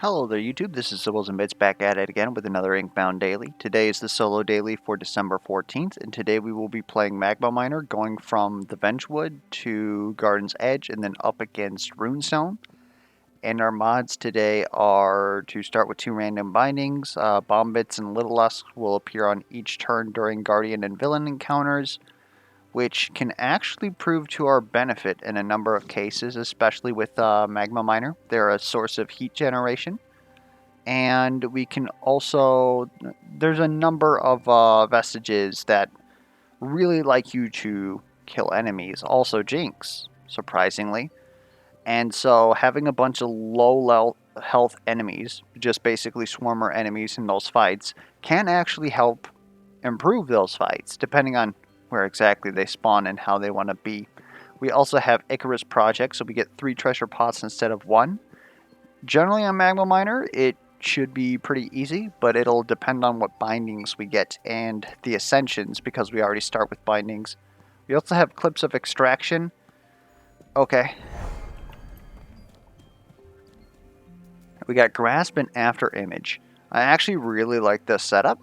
Hello there YouTube, this is Sibbles and Bits back at it again with another Inkbound Daily. Today is the solo daily for December 14th, and today we will be playing Magma Miner, going from the Benchwood to Garden's Edge and then up against Runestone. And our mods today are to start with 2 random bindings. Bomb Bits and Little Lusk will appear on each turn during Guardian and Villain encounters, which can actually prove to our benefit in a number of cases, especially with Magma Miner. They're a source of heat generation. And we can also, there's a number of vestiges that really like you to kill enemies. Also Jinx, surprisingly. And so having a bunch of low health enemies, just basically swarmer enemies in those fights, can actually help improve those fights, depending on where exactly they spawn and how they want to be. We also have Icarus Project, so we get 3 treasure pots instead of 1. Generally on Magma Miner, it should be pretty easy, but it'll depend on what bindings we get and the ascensions, because we already start with bindings. We also have clips of extraction. Okay. We got grasp and after image. I actually really like this setup.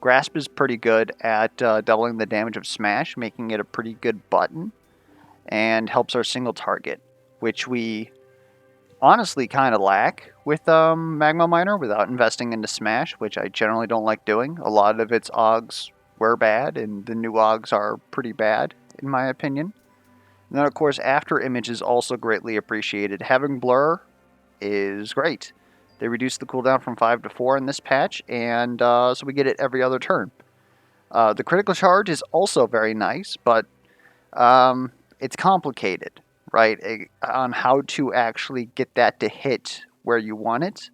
Grasp is pretty good at doubling the damage of smash, making it a pretty good button, and helps our single target, which we honestly kind of lack with Magma Miner without investing into Smash, which I generally don't like doing. A lot of its Augs were bad, and the new Augs are pretty bad, in my opinion. And then, of course, After Image is also greatly appreciated. Having Blur is great. They reduced the cooldown from 5 to 4 in this patch, and so we get it every other turn. The critical charge is also very nice, but it's complicated, right, on how to actually get that to hit where you want it.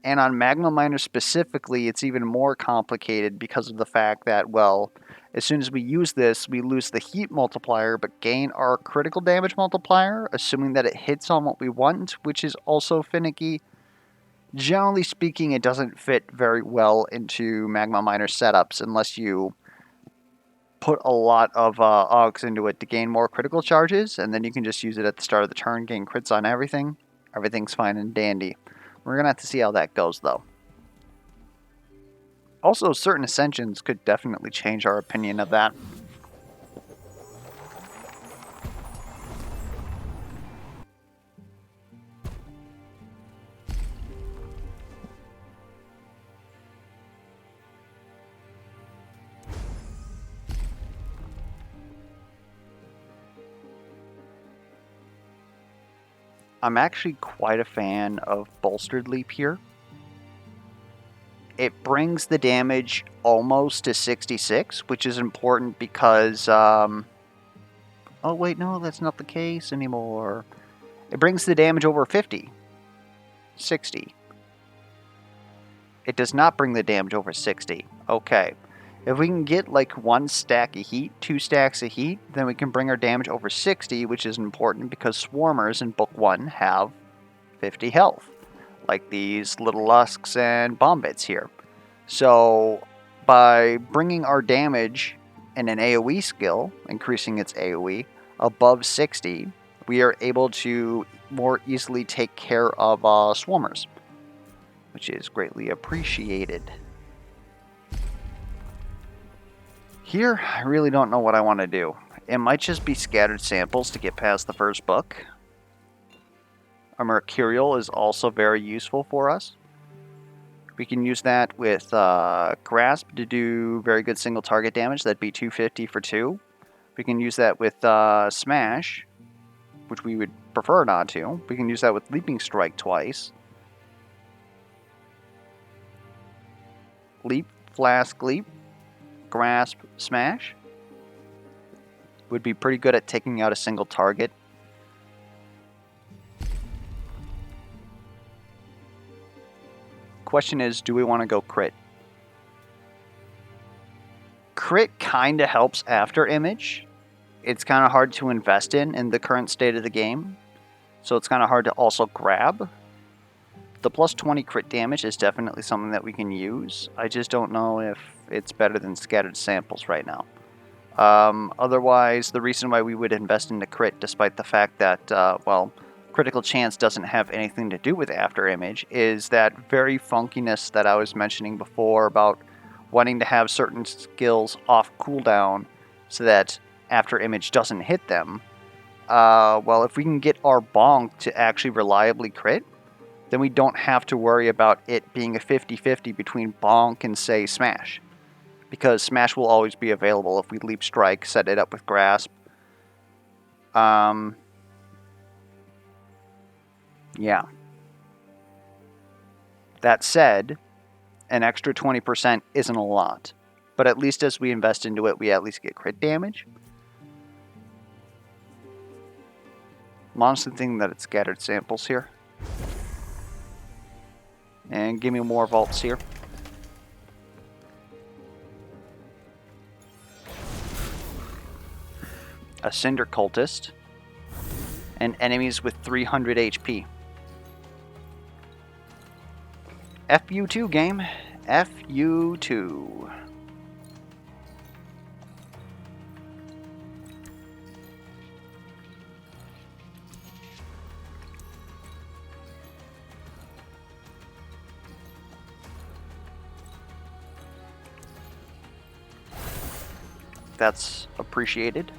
And on Magma Miner specifically, it's even more complicated because of the fact that, well, as soon as we use this, we lose the heat multiplier but gain our critical damage multiplier, assuming that it hits on what we want, which is also finicky. Generally speaking, it doesn't fit very well into Magma Miner setups unless you put a lot of Augs into it to gain more critical charges, and then you can just use it at the start of the turn, gain crits on everything. Everything's fine and dandy. We're going to have to see how that goes, though. Also, certain ascensions could definitely change our opinion of that. I'm actually quite a fan of Bolstered Leap here. It brings the damage almost to 66, which is important because, oh wait, no, that's not the case anymore. It brings the damage over 50. 60. It does not bring the damage over 60. Okay. If we can get like 1 stack of heat, 2 stacks of heat, then we can bring our damage over 60, which is important because Swarmers in Book 1 have 50 health, like these Little Lusks and Bomb Bits here. So by bringing our damage in an AoE skill, increasing its AoE, above 60, we are able to more easily take care of Swarmers, which is greatly appreciated. Here, I really don't know what I want to do. It might just be scattered samples to get past the first book. A Mercurial is also very useful for us. We can use that with Grasp to do very good single target damage. That'd be 250 for 2. We can use that with Smash, which we would prefer not to. We can use that with Leaping Strike twice. Leap, Flask, Leap, Grasp, Smash. Would be pretty good at taking out a single target. Question is, do we want to go crit? Crit kind of helps after image. It's kind of hard to invest in the current state of the game, so it's kind of hard to also grab. The plus 20 crit damage is definitely something that we can use. I just don't know if it's better than scattered samples right now. Otherwise, the reason why we would invest in the crit, despite the fact that, well, critical chance doesn't have anything to do with after image is that very funkiness that I was mentioning before about wanting to have certain skills off cooldown so that after image doesn't hit them. Well, if we can get our bonk to actually reliably crit, then we don't have to worry about it being a 50-50 between bonk and, say, smash. Because smash will always be available if we leap strike, set it up with grasp. Yeah. That said, an extra 20% isn't a lot. But at least as we invest into it, we at least get crit damage. I'm honestly thinking that it's scattered samples here. And give me more vaults here. A Cinder Cultist. And enemies with 300 HP. FU2 game. FU2. That's appreciated.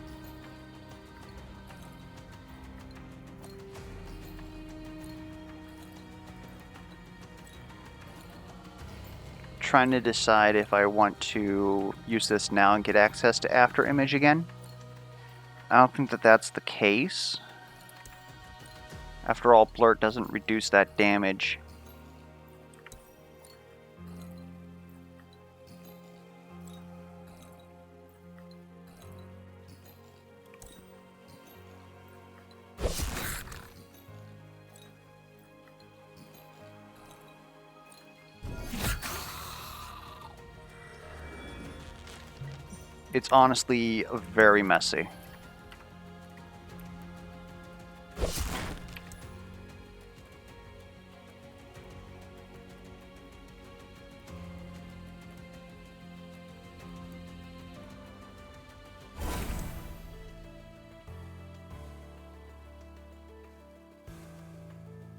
Trying to decide if I want to use this now and get access to after image again. I don't think that that's the case. After all, blur doesn't reduce that damage. It's honestly very messy.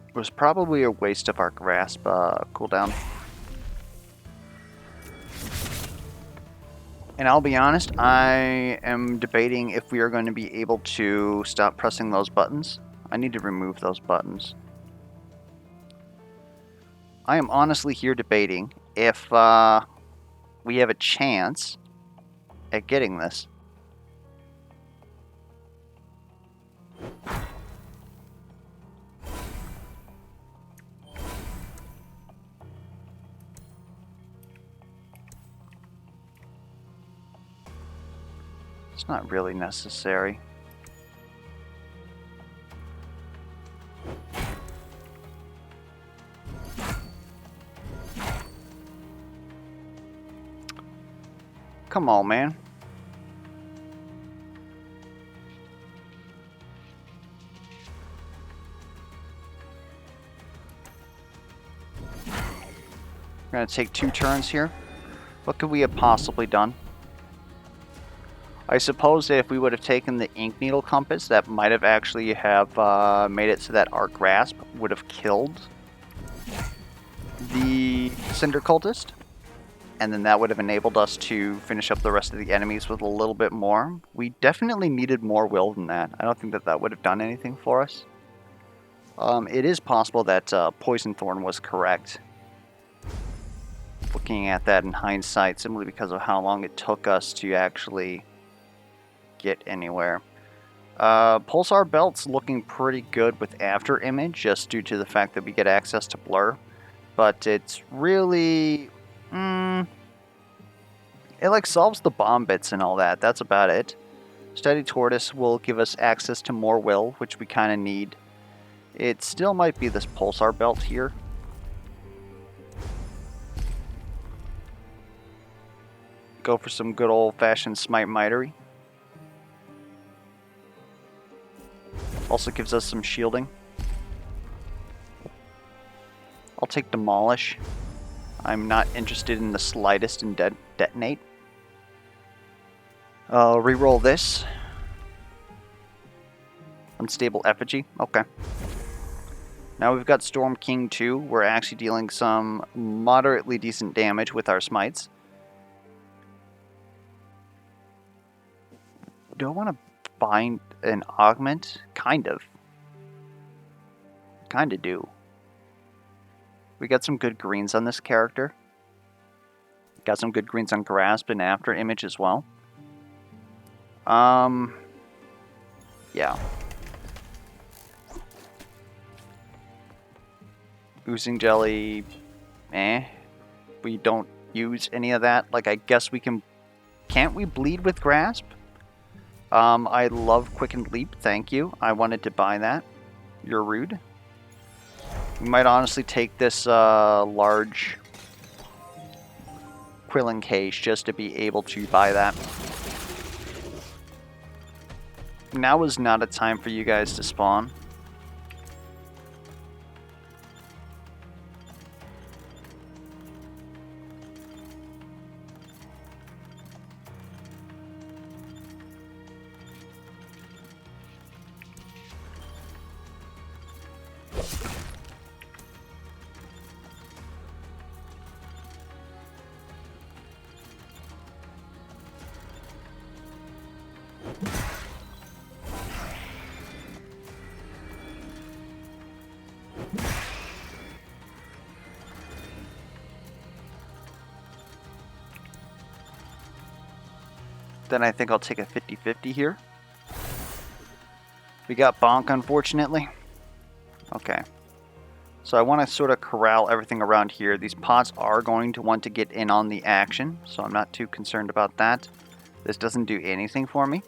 It was probably a waste of our grasp cooldown. And I'll be honest, I am debating if we are going to be able to stop pressing those buttons. I need to remove those buttons. I am honestly here debating if we have a chance at getting this. It's not really necessary. Come on, man. We're gonna take 2 turns here. What could we have possibly done? I suppose that if we would have taken the ink needle compass, that might have actually have made it so that our grasp would have killed the Cinder Cultist. And then that would have enabled us to finish up the rest of the enemies with a little bit more. We definitely needed more will than that. I don't think that that would have done anything for us. It is possible that Poison Thorn was correct. Looking at that in hindsight, simply because of how long it took us to actually get anywhere. Pulsar Belt's looking pretty good with after image, just due to the fact that we get access to blur. But it's really... it like solves the bomb bits and all that. That's about it. Steady Tortoise will give us access to more will, which we kind of need. It still might be this Pulsar Belt here. Go for some good old-fashioned Smite Mitery. Also gives us some shielding. I'll take Demolish. I'm not interested in the slightest in Detonate. Reroll this. Unstable Effigy. Okay. Now we've got Storm King 2. We're actually dealing some moderately decent damage with our smites. Do I want to find an augment? Kind of. Kind of do. We got some good greens on this character. Got some good greens on Grasp and After Image as well. Yeah. Oozing Jelly, we don't use any of that. Like, I guess we can... Can't we bleed with Grasp? I love Quickened Leap, thank you. I wanted to buy that. You're rude. We might honestly take this large Quilling Cage just to be able to buy that. Now is not a time for you guys to spawn. Then I think I'll take a 50-50 here. We got Bonk, unfortunately. Okay. So I want to sort of corral everything around here. These pots are going to want to get in on the action, so I'm not too concerned about that. This doesn't do anything for me.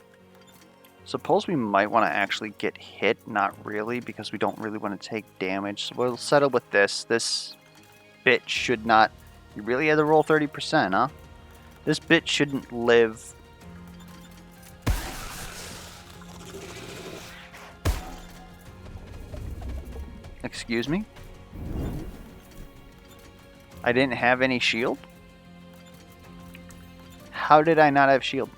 Suppose we might want to actually get hit. Not really, because we don't really want to take damage. So we'll settle with this. This bit should not... You really had to roll 30%, huh? This bit shouldn't live... Excuse me? I didn't have any shield? How did I not have shield?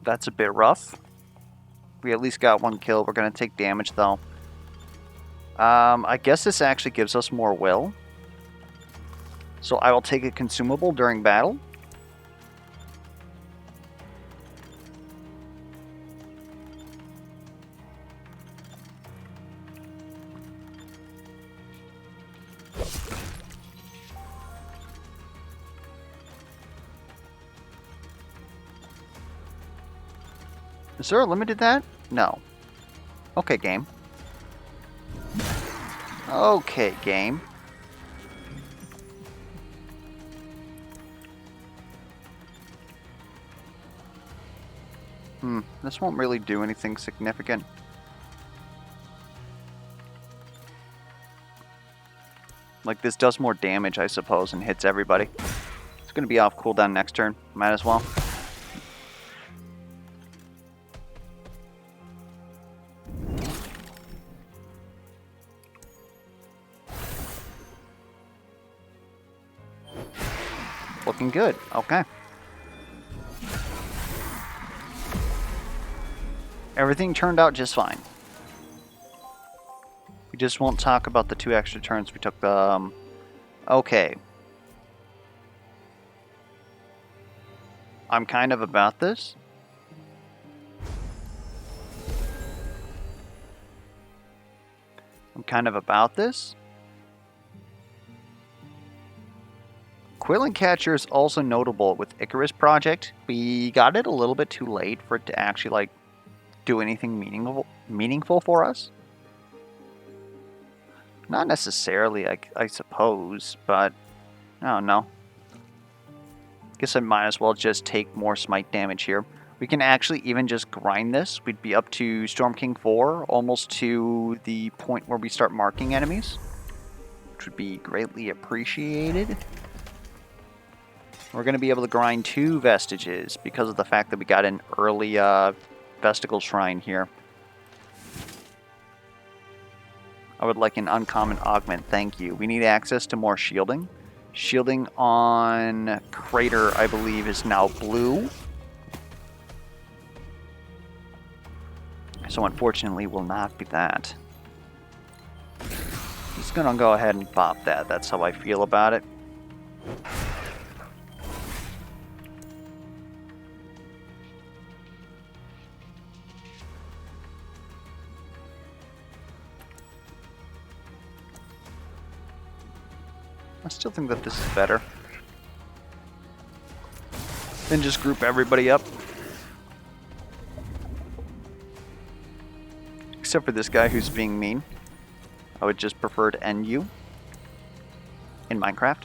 That's a bit rough. We at least got one kill. We're going to take damage, though. I guess this actually gives us more will. So I will take a consumable during battle. Is there a limit to that? No. Okay, game. Okay, game. This won't really do anything significant. Like, this does more damage, I suppose, and hits everybody. It's going to be off cooldown next turn. Might as well. Looking good. Okay. Everything turned out just fine. We just won't talk about the 2 extra turns we took. Okay. I'm kind of about this. Quilling Catcher is also notable with Icarus Project. We got it a little bit too late for it to actually, like, do anything meaningful for us. Not necessarily, I suppose, but I don't know. Guess I might as well just take more smite damage here. We can actually even just grind this. We'd be up to Storm King 4, almost to the point where we start marking enemies, which would be greatly appreciated. We're going to be able to grind 2 Vestiges because of the fact that we got an early Vesticle Shrine here. I would like an uncommon augment, thank you. We need access to more shielding. Shielding on Crater, I believe, is now blue. So unfortunately, will not be that. Just gonna go ahead and pop that. That's how I feel about it. I still think that this is better. Then just group everybody up. Except for this guy who's being mean. I would just prefer to end you in Minecraft.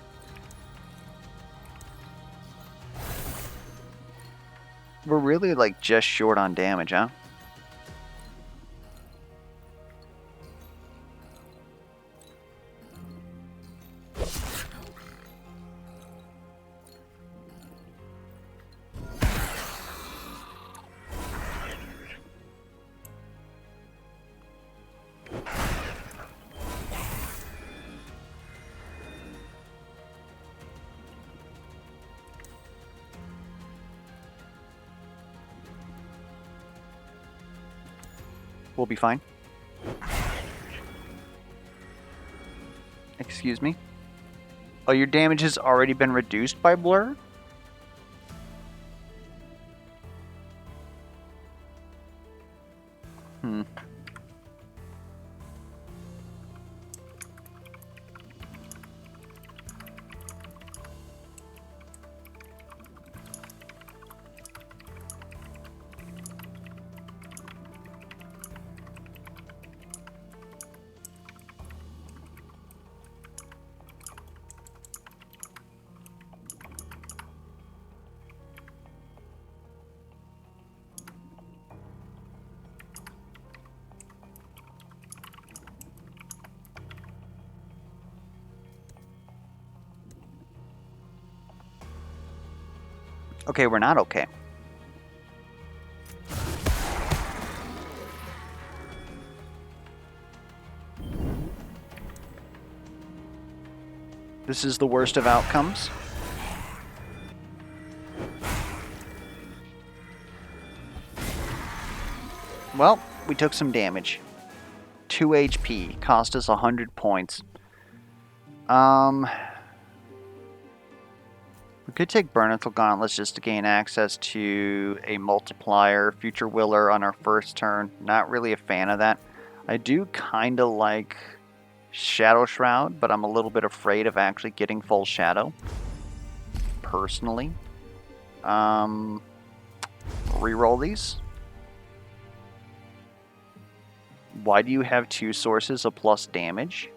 We're really like just short on damage, huh? We'll be fine. Excuse me? Oh, your damage has already been reduced by Blur? Okay, we're not okay. This is the worst of outcomes. Well, we took some damage. 2 HP, cost us 100 points. We could take Burnethal Gauntlets just to gain access to a multiplier, Future Willer on our first turn. Not really a fan of that. I do kind of like Shadow Shroud, but I'm a little bit afraid of actually getting full shadow. Personally. Reroll these. Why do you have 2 sources of plus damage?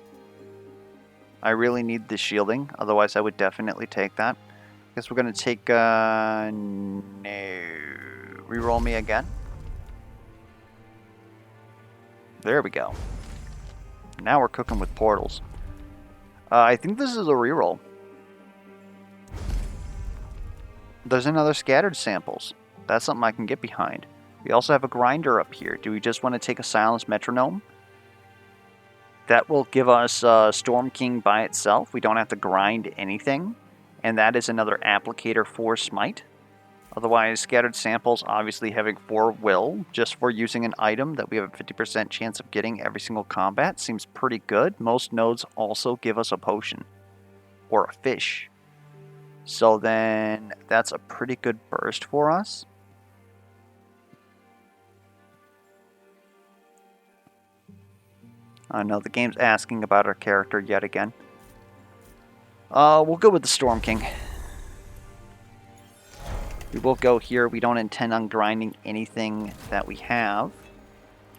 I really need the shielding, otherwise I would definitely take that. Guess we're gonna take, no. Reroll me again. There we go. Now we're cooking with portals. I think this is a reroll. There's another scattered samples. That's something I can get behind. We also have a grinder up here. Do we just want to take a silenced metronome? That will give us Storm King by itself. We don't have to grind anything. And that is another applicator for smite. Otherwise, scattered samples, obviously having 4 will, just for using an item that we have a 50% chance of getting every single combat, seems pretty good. Most nodes also give us a potion. Or a fish. So then, that's a pretty good burst for us. I know the game's asking about our character yet again. We'll go with the Storm King. We will go here. We don't intend on grinding anything that we have.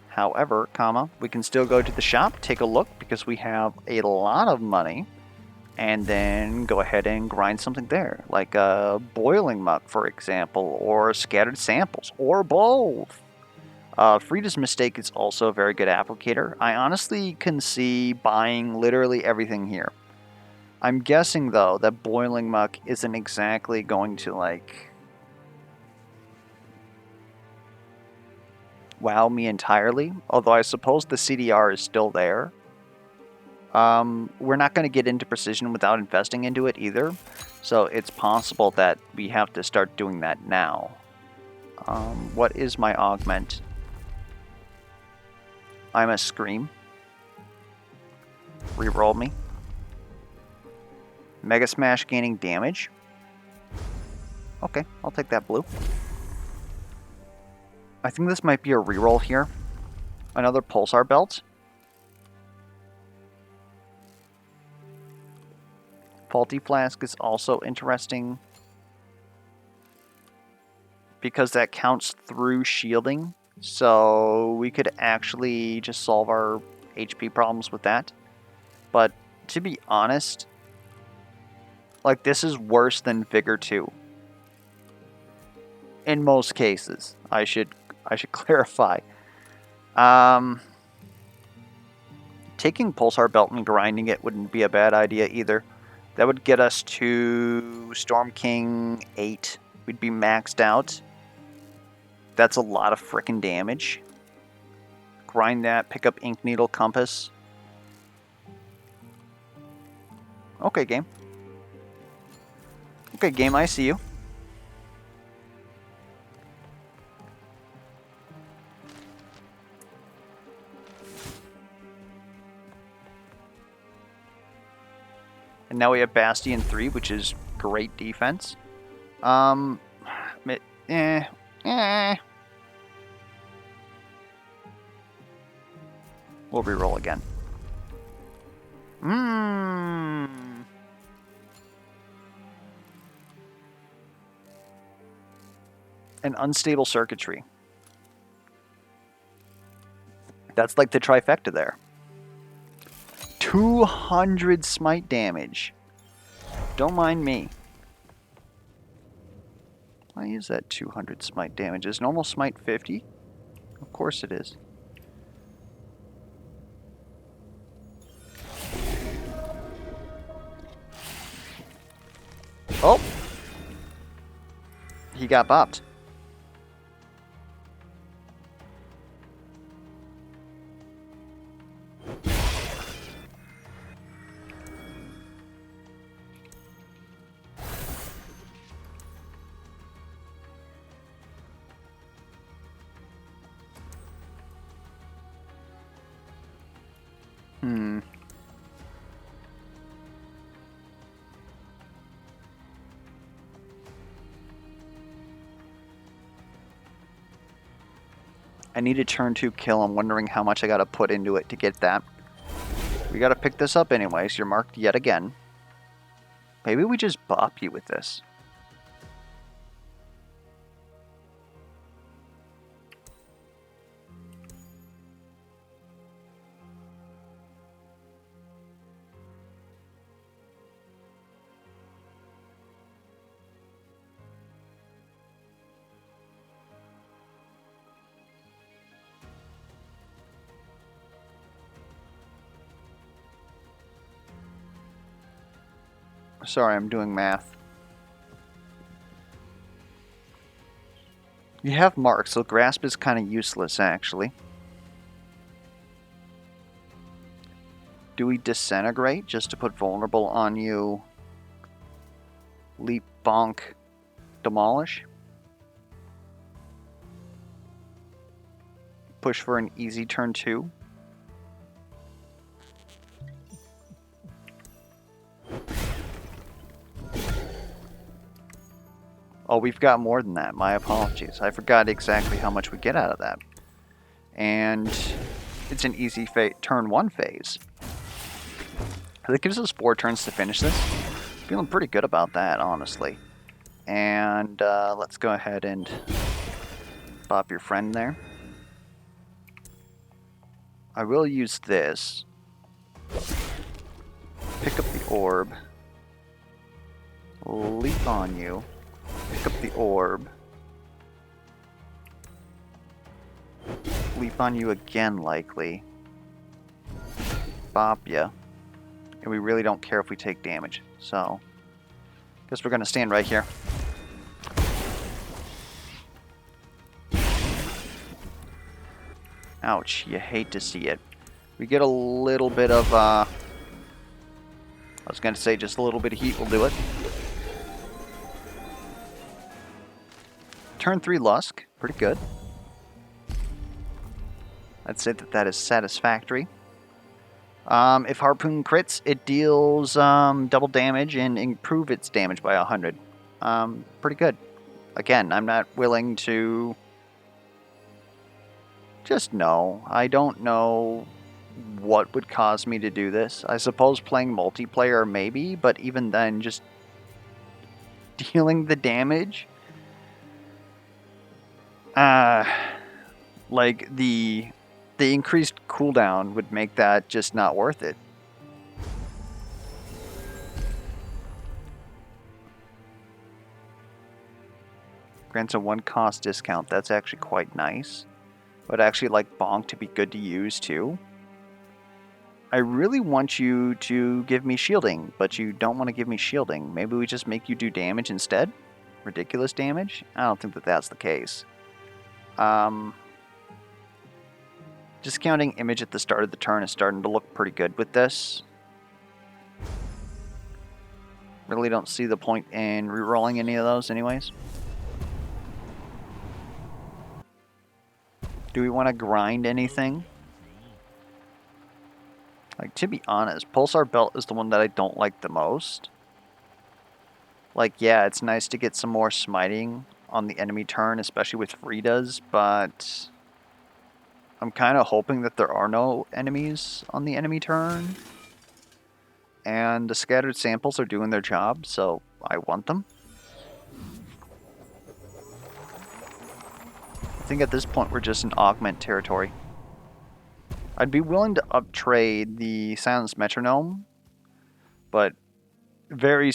However, we can still go to the shop, take a look, because we have a lot of money. and then go ahead and grind something there, like a boiling muck, for example, or scattered samples, or both. Frida's Mistake is also a very good applicator. I honestly can see buying literally everything here. I'm guessing, though, that boiling muck isn't exactly going to, like, wow me entirely, although I suppose the CDR is still there. We're not going to get into precision without investing into it either, so it's possible that we have to start doing that now. What is my augment? I'm a Scream. Reroll me. Mega Smash gaining damage. Okay, I'll take that blue. I think this might be a reroll here. Another Pulsar Belt. Faulty Flask is also interesting because that counts through shielding, so we could actually just solve our HP problems with that. But to be honest, like, this is worse than Vigor 2. In most cases, I should clarify. Taking Pulsar Belt and grinding it wouldn't be a bad idea either. That would get us to Storm King 8. We'd be maxed out. That's a lot of frickin' damage. Grind that, pick up Ink Needle Compass. Okay, game. Okay, game, I see you. And now we have Bastion 3, which is great defense. We'll reroll again. An unstable circuitry. That's like the trifecta there. 200 smite damage. Don't mind me. Why is that 200 smite damage? Is normal smite 50? Of course it is. Oh! He got bopped. I need a turn 2 kill. I'm wondering how much I gotta put into it to get that. We gotta pick this up anyways. You're marked yet again. Maybe we just bop you with this. Sorry, I'm doing math. You have marks, so grasp is kind of useless, actually. Do we disintegrate just to put vulnerable on you? Leap, bonk, demolish? Push for an easy turn 2? Oh, we've got more than that. My apologies. I forgot exactly how much we get out of that. And it's an easy turn 1 phase. That gives us 4 turns to finish this. Feeling pretty good about that, honestly. And let's go ahead and pop your friend there. I will use this. Pick up the orb. Leap on you. Pick up the orb. Leap on you again, likely. Bop ya. And we really don't care if we take damage, so... guess we're gonna stand right here. Ouch, you hate to see it. We get a little bit of, I was gonna say just a little bit of heat will do it. Turn 3 Lusk, pretty good. I'd say that that is satisfactory. If Harpoon crits, it deals double damage and improve its damage by 100. Pretty good. Again, I'm not willing to... just no. I don't know what would cause me to do this. I suppose playing multiplayer maybe, but even then, just dealing the damage... like, the increased cooldown would make that just not worth it. Grants a 1 cost discount. That's actually quite nice. But actually like Bonk to be good to use too. I really want you to give me shielding, but you don't want to give me shielding. Maybe we just make you do damage instead? Ridiculous damage? I don't think that that's the case. Discounting image at the start of the turn is starting to look pretty good with this. Really don't see the point in rerolling any of those anyways. Do we want to grind anything? Like, to be honest, Pulsar Belt is the one that I don't like the most. Like, yeah, it's nice to get some more smiting on the enemy turn, especially with Frida's, but I'm kind of hoping that there are no enemies on the enemy turn. And the scattered samples are doing their job, so I want them. I think at this point we're just in augment territory. I'd be willing to uptrade the Silenced Metronome, but very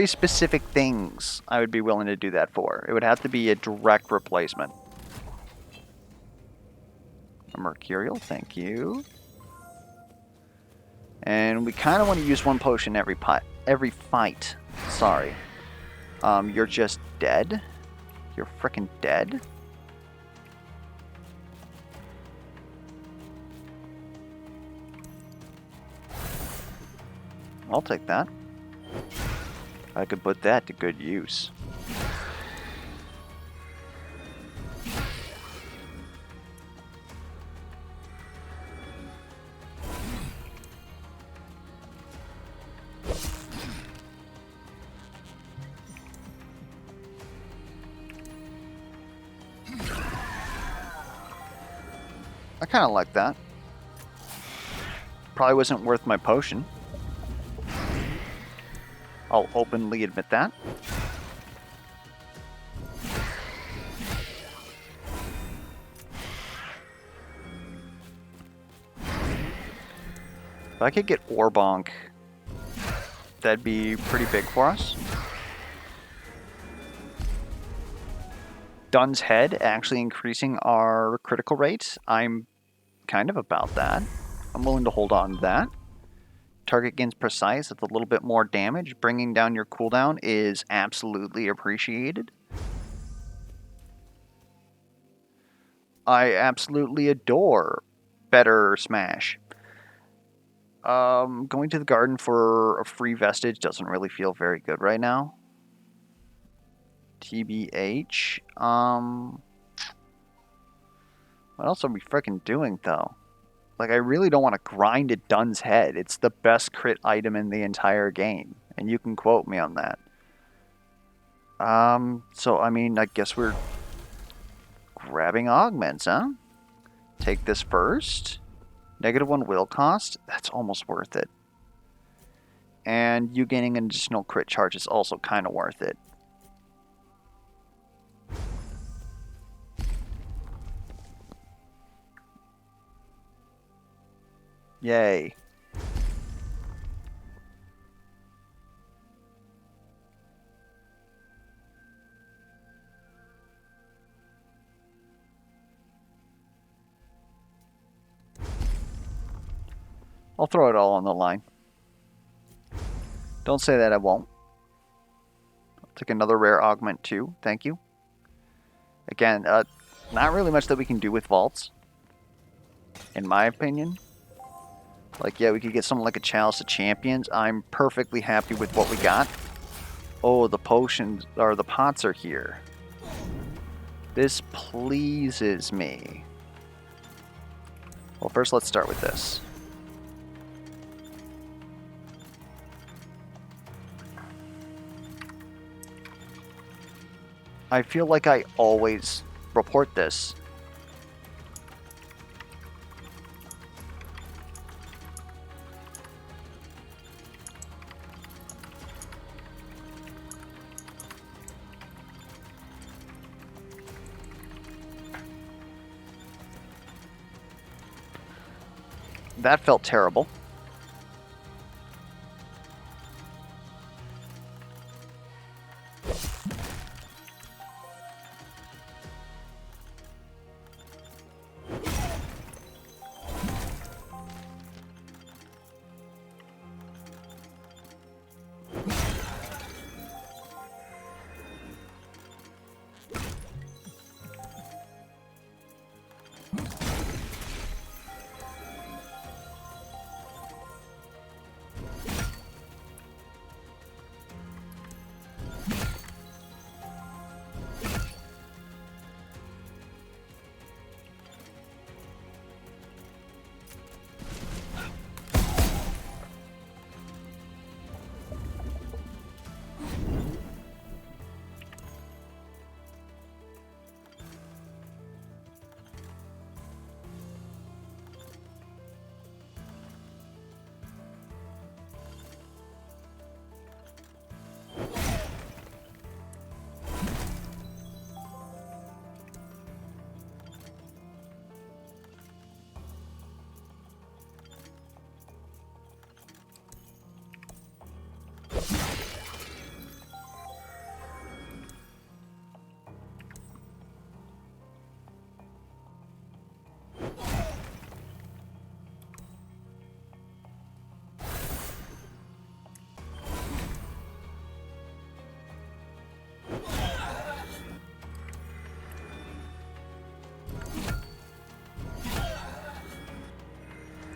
specific things I would be willing to do that for. It would have to be a direct replacement. A Mercurial, thank you. And we kind of want to use 1 potion every fight. Sorry. You're just dead? You're frickin' dead? I'll take that. I could put that to good use. I kind of like that. Probably wasn't worth my potion. I'll openly admit that. If I could get Orbonk, that'd be pretty big for us. Dun's Head actually increasing our critical rate. I'm kind of about that. I'm willing to hold on to that. Target gains precise, it's a little bit more damage. Bringing down your cooldown is absolutely appreciated. I absolutely adore better Smash. Going to the garden for a free vestige doesn't really feel very good right now. TBH. What else are we freaking doing, though? Like, I really don't want to grind at Dun's Head. It's the best crit item in the entire game. And you can quote me on that. So, I mean, I guess we're grabbing augments, huh? Take this first. -1 will cost. That's almost worth it. And you gaining an additional crit charge is also kind of worth it. Yay. I'll throw it all on the line. Don't say that I won't. I'll take another rare augment too. Thank you. Again, not really much that we can do with vaults, in my opinion. Like, yeah, we could get something like a Chalice of Champions. I'm perfectly happy with what we got. Oh, the potions, or the pots are here. This pleases me. Well, first let's start with this. I feel like I always report this. That felt terrible.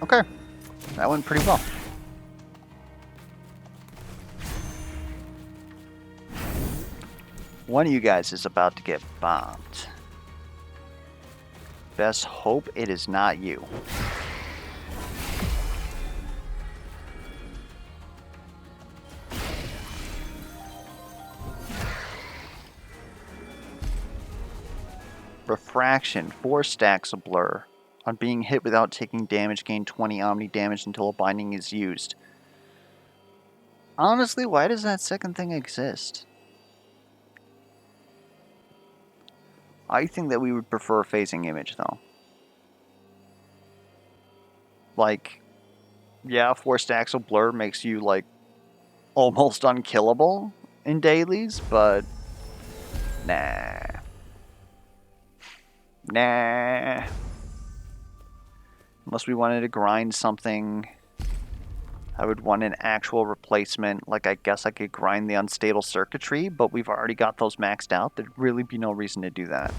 Okay, that went pretty well. One of you guys is about to get bombed. Best hope it is not you. Refraction, 4 stacks of blur. On being hit without taking damage, gain 20 omni damage until a binding is used. Honestly, why does that second thing exist? I think that we would prefer phasing image, though. Like, yeah, 4 stacks of blur makes you, like, almost unkillable in dailies, but nah. Nah. Unless we wanted to grind something, I would want an actual replacement. Like, I guess I could grind the unstable circuitry, but we've already got those maxed out. There'd really be no reason to do that.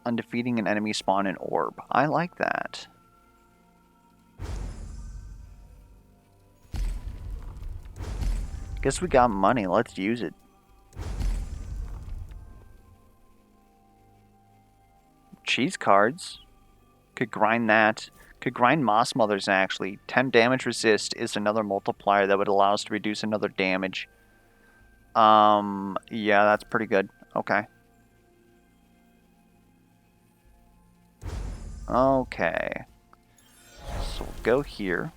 Undefeating an enemy spawn an orb. I like that. Guess we got money. Let's use it. Cheese cards. Could grind that. Could grind Moss Mothers, actually. 10 damage resist is another multiplier that would allow us to reduce another damage. Yeah, that's pretty good. Okay. Okay. So we'll go here.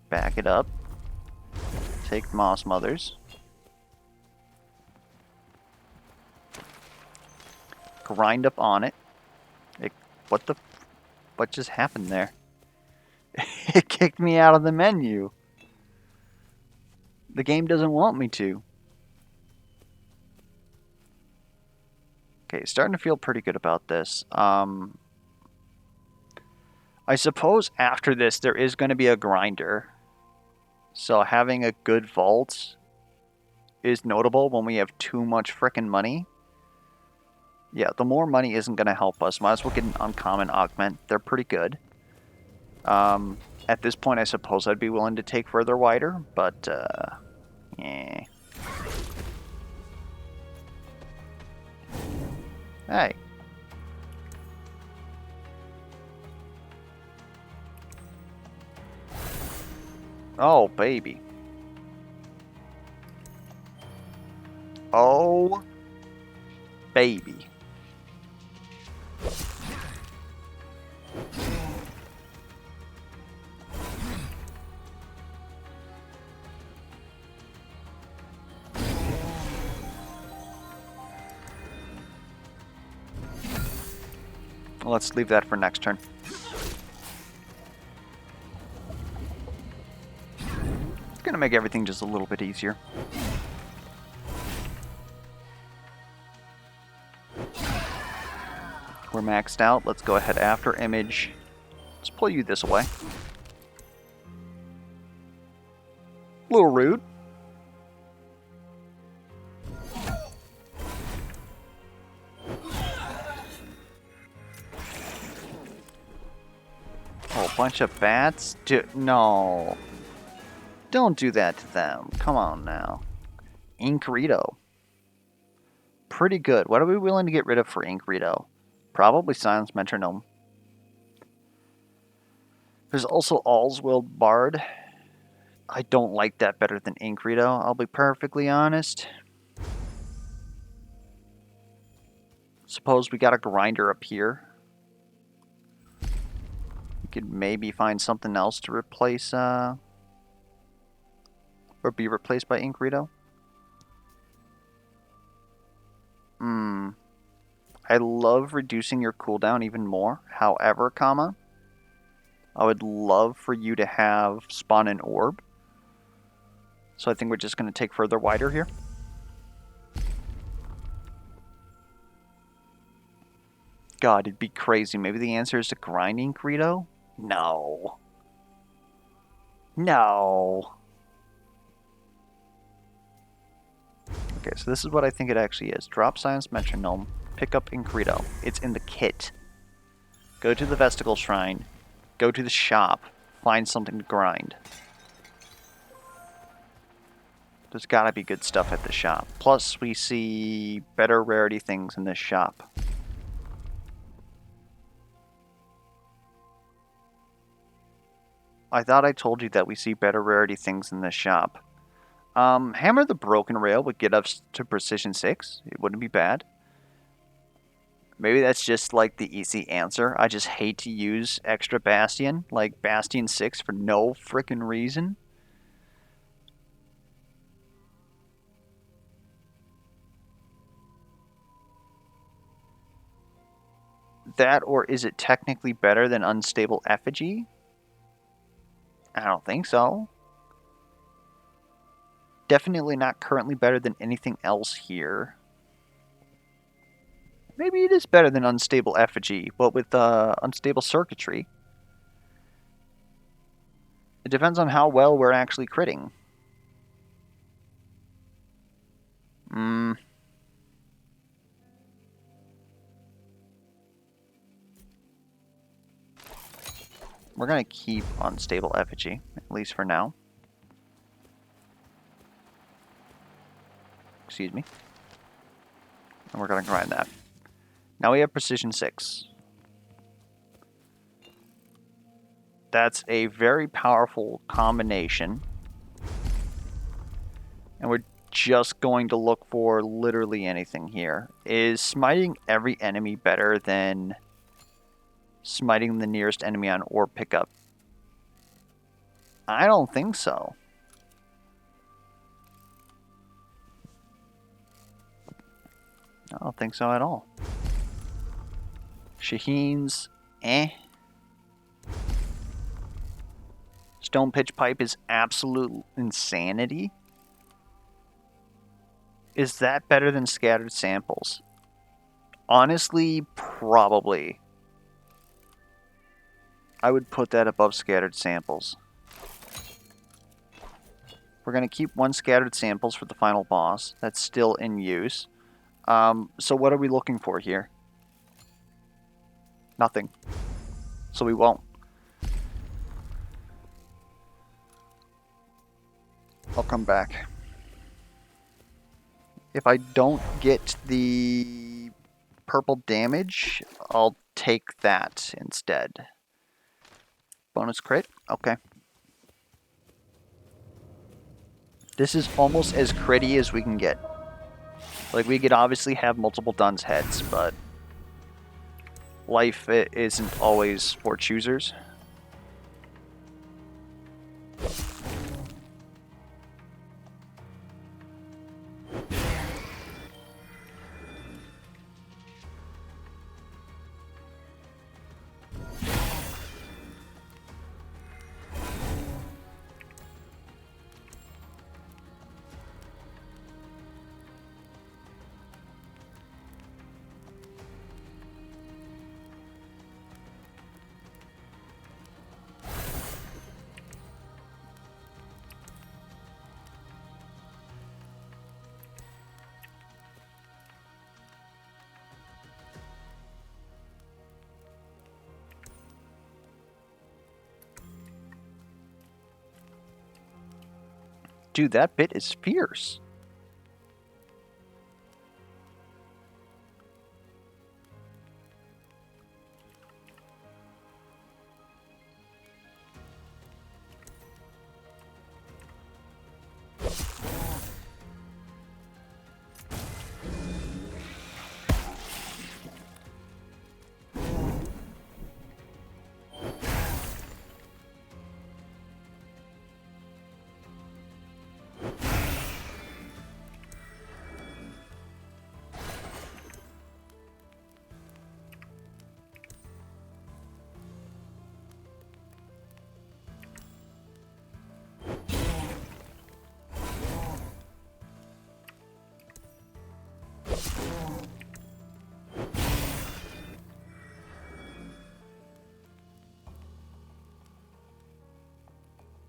Back it up. Take Moss Mothers. Grind up on it. What just happened there? It kicked me out of the menu. The game doesn't want me to. Okay, starting to feel pretty good about this. I suppose after this there is going to be a grinder. So having a good vault is notable when we have too much frickin' money. Yeah, the more money isn't going to help us. Might as well get an uncommon augment. They're pretty good. At this point, I suppose I'd be willing to take further wider, but, yeah. Hey. Oh, baby. Oh, baby. Let's leave that for next turn. It's gonna make everything just a little bit easier. We're maxed out. Let's go ahead after image. Let's pull you this way. A little rude. Oh, a bunch of bats? No. Don't do that to them. Come on now. Inkrito. Pretty good. What are we willing to get rid of for Inkrito? Probably Silence Metronome. There's also Allswill Bard. I don't like that better than Inkrito, I'll be perfectly honest. Suppose we got a grinder up here. We could maybe find something else to replace, or be replaced by Inkrito. I love reducing your cooldown even more. However, comma, I would love for you to have spawn an orb. So I think we're just going to take further wider here. God, it'd be crazy. Maybe the answer is to grind Inkrito? No. No. Okay, so this is what I think it actually is. Drop Silence Metronome, pick up Inkrito. It's in the kit. Go to the Vesticle Shrine, go to the shop, find something to grind. There's gotta be good stuff at the shop. Plus, we see better rarity things in this shop. I thought I told you that we see better rarity things in this shop. Hammer the Broken Rail would get us to Precision 6. It wouldn't be bad. Maybe that's just like the easy answer. I just hate to use extra Bastion, like Bastion 6, for no frickin' reason. That, or is it technically better than Unstable Effigy? I don't think so. Definitely not currently better than anything else here. Maybe it is better than Unstable Effigy, but with Unstable Circuitry. It depends on how well we're actually critting. We're going to keep Unstable Effigy, at least for now. Excuse me. And we're going to grind that. Now we have Precision 6. That's a very powerful combination. And we're just going to look for literally anything here. Is smiting every enemy better than smiting the nearest enemy on orb pickup? I don't think so. I don't think so at all. Shaheen's, eh. Stone Pitch Pipe is absolute insanity. Is that better than Scattered Samples? Honestly, probably. I would put that above scattered samples. We're going to keep 1 scattered samples for the final boss. That's still in use. So what are we looking for here? Nothing. So we won't. I'll come back. If I don't get the purple damage, I'll take that instead. Bonus crit? Okay. This is almost as critty as we can get. Like, we could obviously have multiple Dun's heads, but life isn't always for choosers. Dude, that bit is fierce.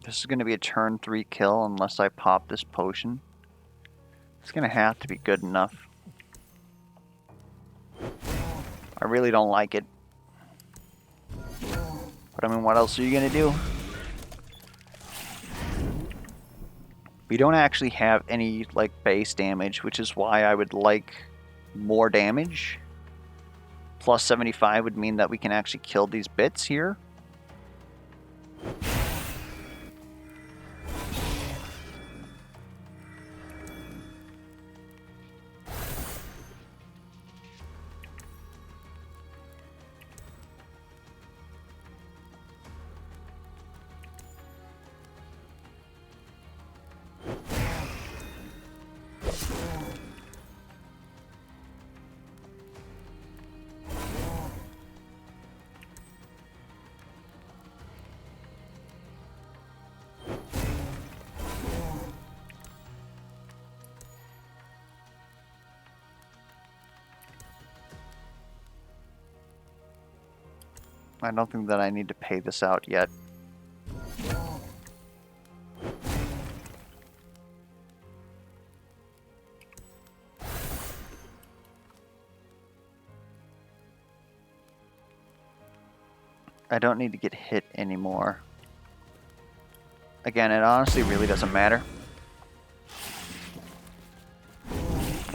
This is going to be a turn 3 kill unless I pop this potion. It's going to have to be good enough. I really don't like it. But I mean, what else are you going to do? We don't actually have any, like, base damage, which is why I would like more damage. Plus 75 would mean that we can actually kill these bits here. I don't think that I need to pay this out yet. I don't need to get hit anymore. Again, it honestly really doesn't matter.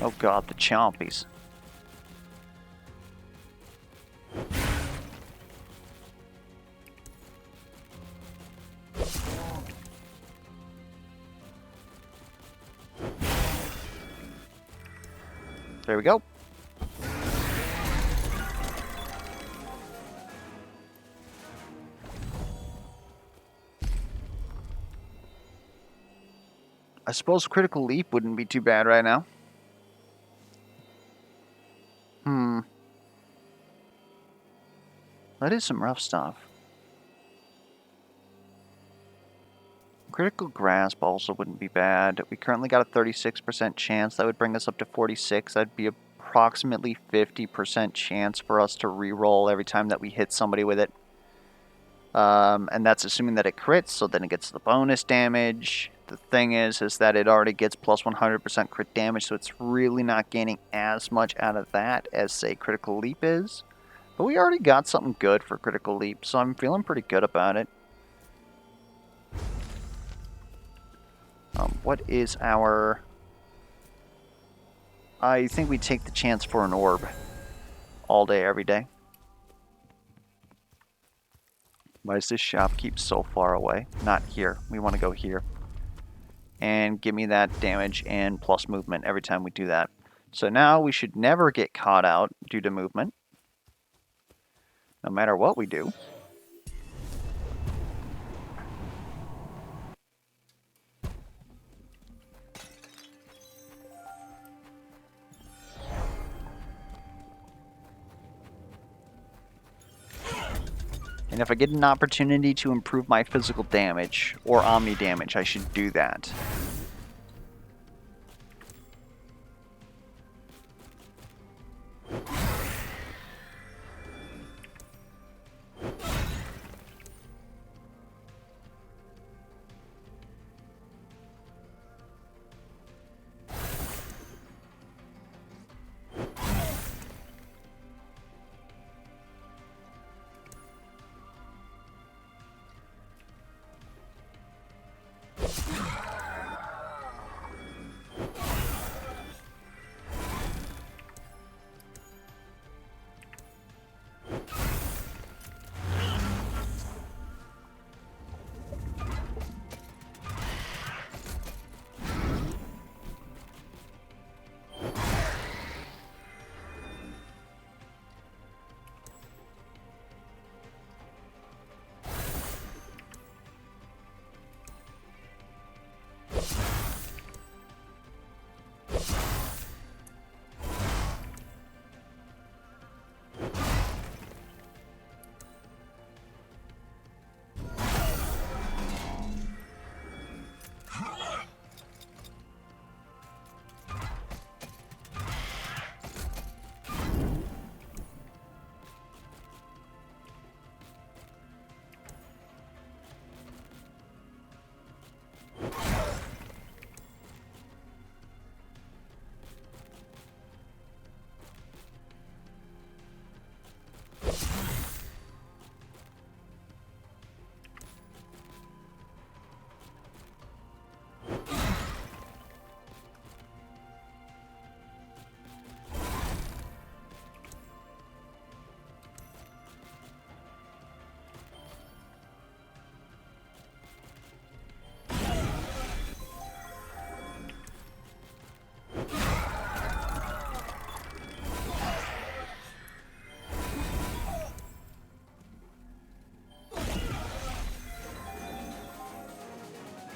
Oh god, the chompies. There we go. I suppose Critical Leap wouldn't be too bad right now. That is some rough stuff. Critical Grasp also wouldn't be bad. We currently got a 36% chance. That would bring us up to 46. That'd be approximately 50% chance for us to re-roll every time that we hit somebody with it. And that's assuming that it crits, so then it gets the bonus damage. The thing is that it already gets plus 100% crit damage, so it's really not gaining as much out of that as, say, Critical Leap is. But we already got something good for Critical Leap, so I'm feeling pretty good about it. What is our... I think we take the chance for an orb. All day, every day. Why does this shop keep so far away? Not here. We want to go here. And give me that damage and plus movement every time we do that. So now we should never get caught out due to movement. No matter what we do. And if I get an opportunity to improve my physical damage or omni damage, I should do that.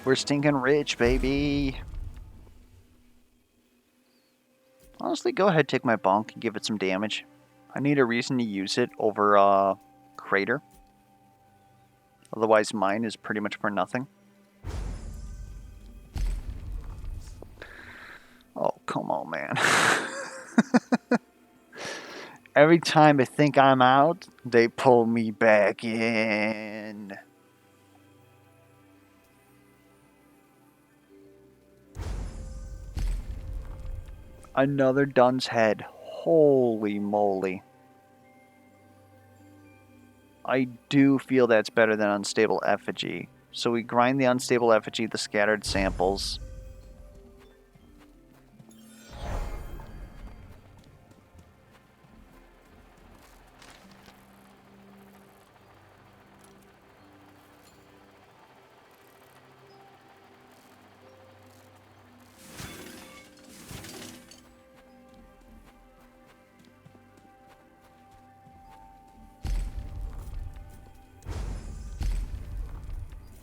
We're stinking rich, baby. Honestly, go ahead, take my bonk and give it some damage. I need a reason to use it over Crater. Otherwise, mine is pretty much for nothing. Oh, come on, man. Every time I think I'm out, they pull me back in. Another Dun's Head. Holy moly. I do feel that's better than Unstable Effigy. So we grind the Unstable Effigy, the scattered samples.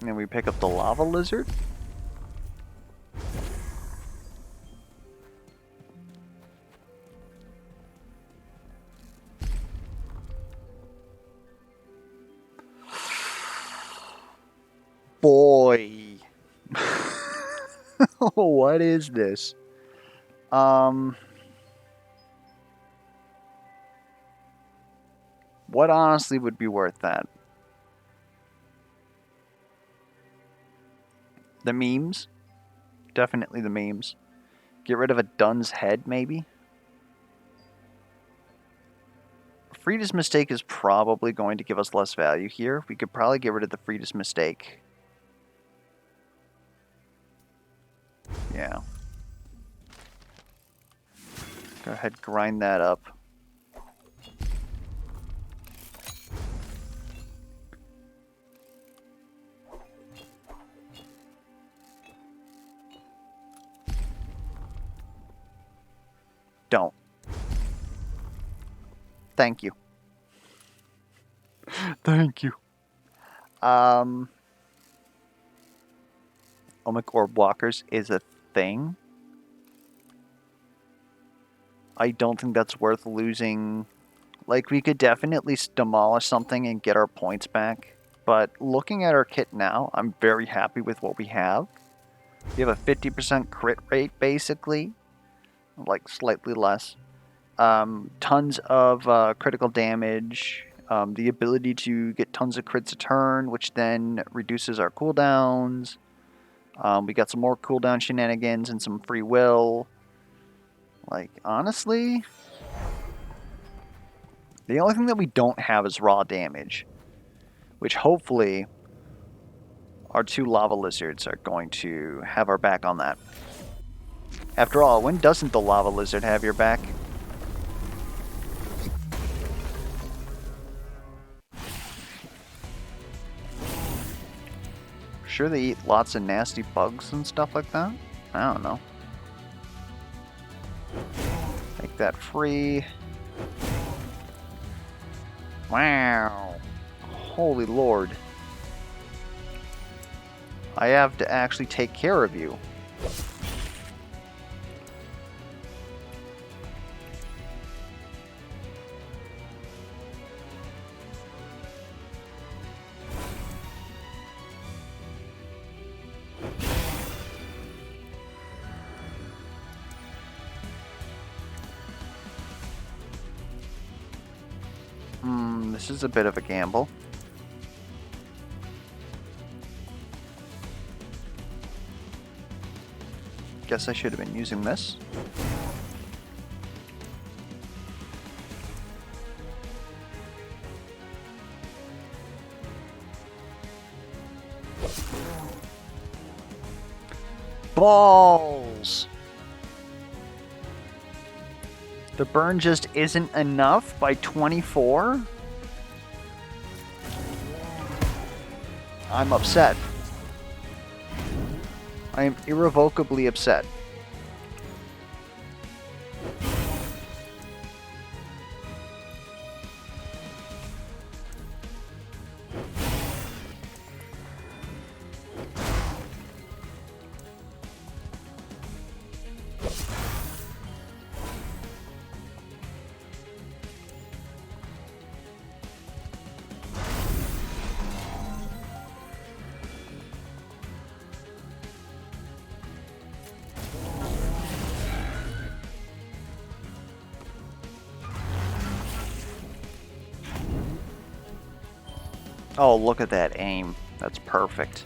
And then we pick up the Lava Lizard. Boy. What is this? What honestly would be worth that? The memes. Definitely the memes. Get rid of a Dun's head, maybe? Frida's mistake is probably going to give us less value here. We could probably get rid of the Frida's mistake. Yeah. Go ahead, grind that up. Don't. Thank you. Thank you. Omic Orb Walkers is a thing. I don't think that's worth losing. Like, we could definitely demolish something and get our points back. But looking at our kit now, I'm very happy with what we have. We have a 50% crit rate, basically. Like, slightly less. Tons of critical damage. The ability to get tons of crits a turn, which then reduces our cooldowns. We got some more cooldown shenanigans and some free will. Like, honestly, the only thing that we don't have is raw damage, which hopefully our 2 lava lizards are going to have our back on that. After all, when doesn't the lava lizard have your back? Sure they eat lots of nasty bugs and stuff like that? I don't know. Make that free. Wow. Holy Lord. I have to actually take care of you. This is a bit of a gamble. Guess I should have been using this. Balls! The burn just isn't enough by 24? I'm upset. I am irrevocably upset. Oh, look at that aim. That's perfect.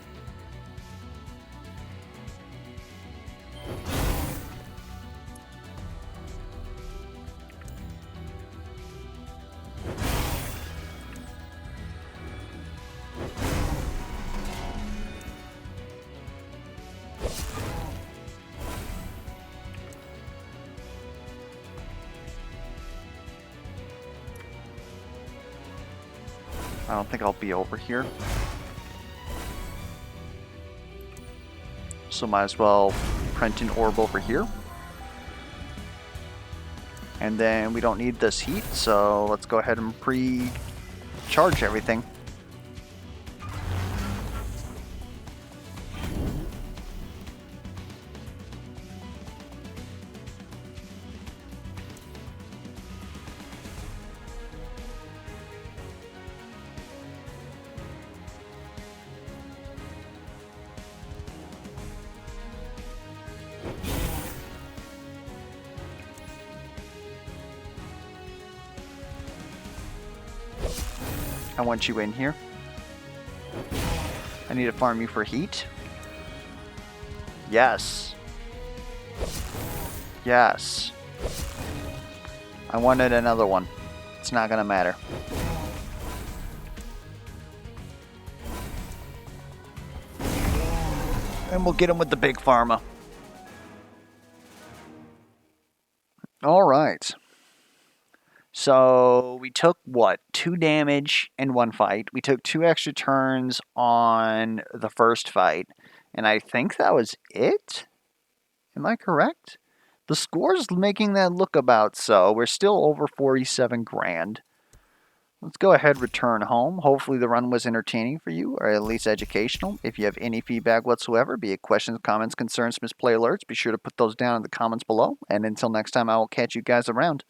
I don't think I'll be over here. So might as well print an orb over here. And then we don't need this heat, so let's go ahead and pre-charge everything. I want you in here. I need to farm you for heat. Yes. Yes. I wanted another one. It's not gonna matter. And we'll get him with the big pharma. Alright. So we took what? 2 damage in one fight. We took 2 extra turns on the first fight. And I think that was it? Am I correct? The score's making that look about so. We're still over 47 grand. Let's go ahead and return home. Hopefully the run was entertaining for you, or at least educational. If you have any feedback whatsoever, be it questions, comments, concerns, misplay alerts, be sure to put those down in the comments below. And until next time, I will catch you guys around.